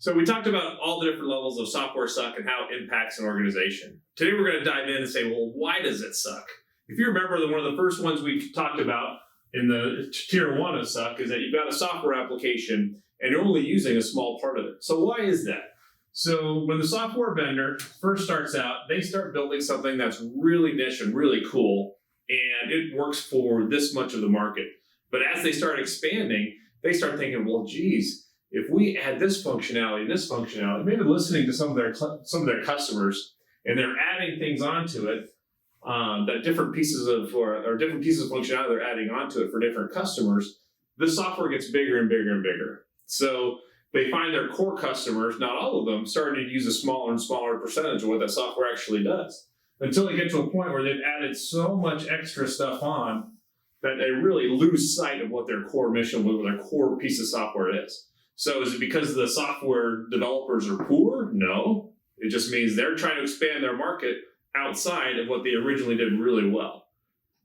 So we talked about all the different levels of software suck and how it impacts an organization. Today we're going to dive in and say, well, why does it suck? If you remember, one of the first ones we talked about in the tier 1 of suck is that you've got a software application and you're only using a small part of it. So why is that? So when the software vendor first starts out, they start building something that's really niche and really cool, and it works for this much of the market. But as they start expanding, they start thinking, well, geez, if we add this functionality, maybe listening to some of their customers, and they're adding things onto it, that different pieces of functionality they're adding onto it for different customers, the software gets bigger and bigger and bigger. So they find their core customers, not all of them, starting to use a smaller and smaller percentage of what that software actually does, until they get to a point where they've added so much extra stuff on that they really lose sight of what their core mission, what their core piece of software is. So is it because the software developers are poor? No. It just means they're trying to expand their market outside of what they originally did really well.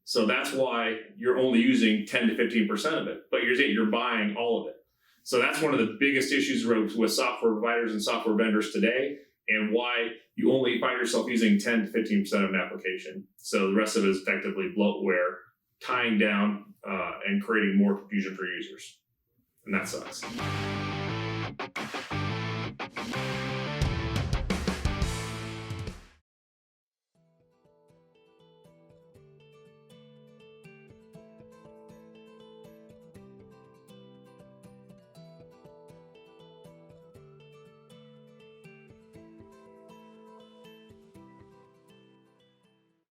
So that's why you're only using 10 to 15% of it, but you're buying all of it. So that's one of the biggest issues with software providers and software vendors today, and why you only find yourself using 10 to 15% of an application. So the rest of it is effectively bloatware, tying down and creating more confusion for users. And that sucks.